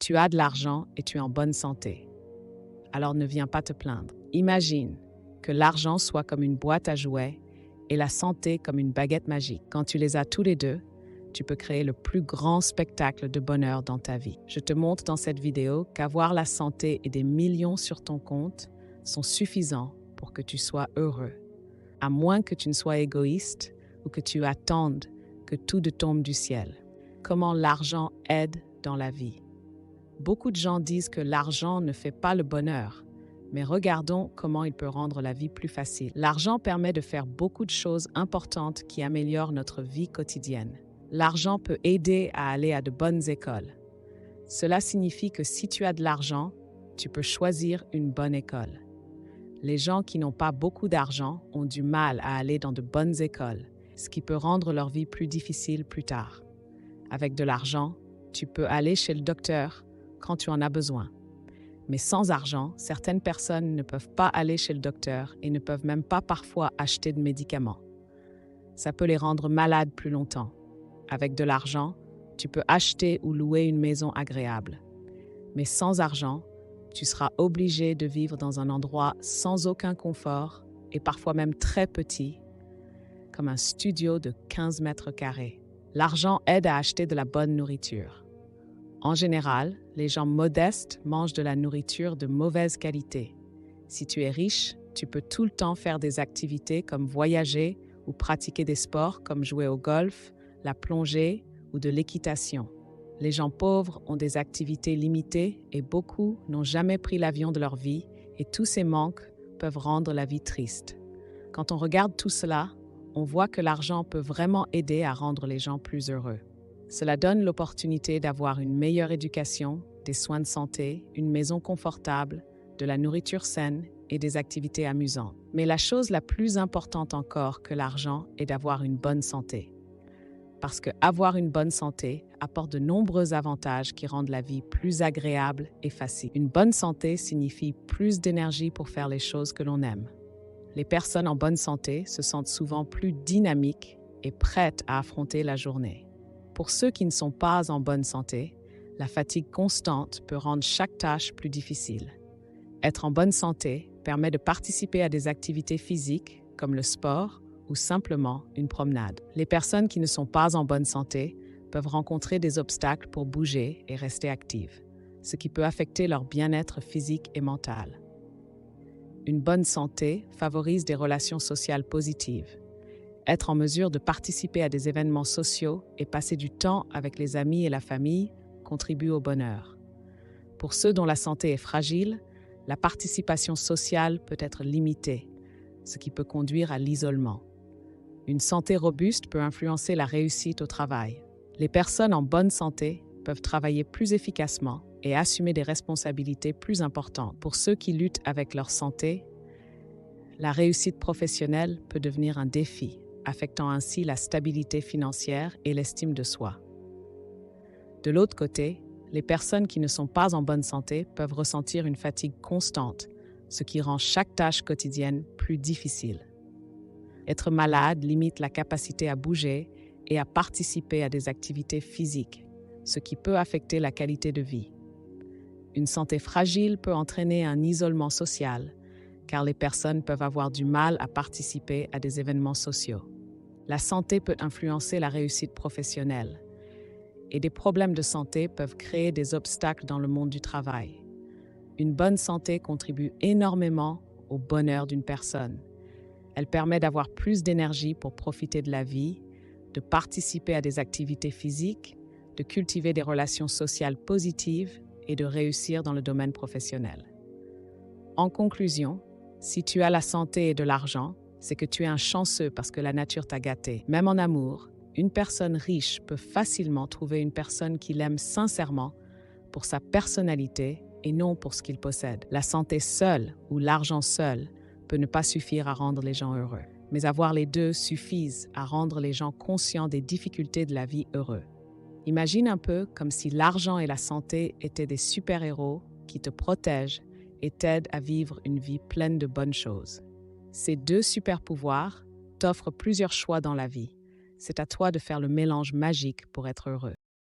Tu as de l'argent et tu es en bonne santé. Alors ne viens pas te plaindre. Imagine que l'argent soit comme une boîte à jouets et la santé comme une baguette magique. Quand tu les as tous les deux, tu peux créer le plus grand spectacle de bonheur dans ta vie. Je te montre dans cette vidéo qu'avoir la santé et des millions sur ton compte sont suffisants pour que tu sois heureux, à moins que tu ne sois égoïste ou que tu attendes que tout te tombe du ciel. Comment l'argent aide dans la vie? Beaucoup de gens disent que l'argent ne fait pas le bonheur, mais regardons comment il peut rendre la vie plus facile. L'argent permet de faire beaucoup de choses importantes qui améliorent notre vie quotidienne. L'argent peut aider à aller à de bonnes écoles. Cela signifie que si tu as de l'argent, tu peux choisir une bonne école. Les gens qui n'ont pas beaucoup d'argent ont du mal à aller dans de bonnes écoles, ce qui peut rendre leur vie plus difficile plus tard. Avec de l'argent, tu peux aller chez le docteur quand tu en as besoin. Mais sans argent, certaines personnes ne peuvent pas aller chez le docteur et ne peuvent même pas parfois acheter de médicaments. Ça peut les rendre malades plus longtemps. Avec de l'argent, tu peux acheter ou louer une maison agréable. Mais sans argent, tu seras obligé de vivre dans un endroit sans aucun confort et parfois même très petit, comme un studio de 15 mètres carrés. L'argent aide à acheter de la bonne nourriture. En général, les gens modestes mangent de la nourriture de mauvaise qualité. Si tu es riche, tu peux tout le temps faire des activités comme voyager ou pratiquer des sports comme jouer au golf, la plongée ou de l'équitation. Les gens pauvres ont des activités limitées et beaucoup n'ont jamais pris l'avion de leur vie et tous ces manques peuvent rendre la vie triste. Quand on regarde tout cela, on voit que l'argent peut vraiment aider à rendre les gens plus heureux. Cela donne l'opportunité d'avoir une meilleure éducation, des soins de santé, une maison confortable, de la nourriture saine et des activités amusantes. Mais la chose la plus importante encore que l'argent est d'avoir une bonne santé. Parce que avoir une bonne santé apporte de nombreux avantages qui rendent la vie plus agréable et facile. Une bonne santé signifie plus d'énergie pour faire les choses que l'on aime. Les personnes en bonne santé se sentent souvent plus dynamiques et prêtes à affronter la journée. Pour ceux qui ne sont pas en bonne santé, la fatigue constante peut rendre chaque tâche plus difficile. Être en bonne santé permet de participer à des activités physiques comme le sport ou simplement une promenade. Les personnes qui ne sont pas en bonne santé peuvent rencontrer des obstacles pour bouger et rester actives, ce qui peut affecter leur bien-être physique et mental. Une bonne santé favorise des relations sociales positives. Être en mesure de participer à des événements sociaux et passer du temps avec les amis et la famille contribue au bonheur. Pour ceux dont la santé est fragile, la participation sociale peut être limitée, ce qui peut conduire à l'isolement. Une santé robuste peut influencer la réussite au travail. Les personnes en bonne santé peuvent travailler plus efficacement et assumer des responsabilités plus importantes. Pour ceux qui luttent avec leur santé, la réussite professionnelle peut devenir un défi, affectant ainsi la stabilité financière et l'estime de soi. De l'autre côté, les personnes qui ne sont pas en bonne santé peuvent ressentir une fatigue constante, ce qui rend chaque tâche quotidienne plus difficile. Être malade limite la capacité à bouger et à participer à des activités physiques, ce qui peut affecter la qualité de vie. Une santé fragile peut entraîner un isolement social, car les personnes peuvent avoir du mal à participer à des événements sociaux. La santé peut influencer la réussite professionnelle, et des problèmes de santé peuvent créer des obstacles dans le monde du travail. Une bonne santé contribue énormément au bonheur d'une personne. Elle permet d'avoir plus d'énergie pour profiter de la vie, de participer à des activités physiques, de cultiver des relations sociales positives et de réussir dans le domaine professionnel. En conclusion, si tu as la santé et de l'argent, c'est que tu es un chanceux parce que la nature t'a gâté. Même en amour, une personne riche peut facilement trouver une personne qui l'aime sincèrement pour sa personnalité et non pour ce qu'il possède. La santé seule ou l'argent seul peut ne pas suffire à rendre les gens heureux. Mais avoir les deux suffisent à rendre les gens conscients des difficultés de la vie heureux. Imagine un peu comme si l'argent et la santé étaient des super-héros qui te protègent et t'aident à vivre une vie pleine de bonnes choses. Ces deux super-pouvoirs t'offrent plusieurs choix dans la vie. C'est à toi de faire le mélange magique pour être heureux.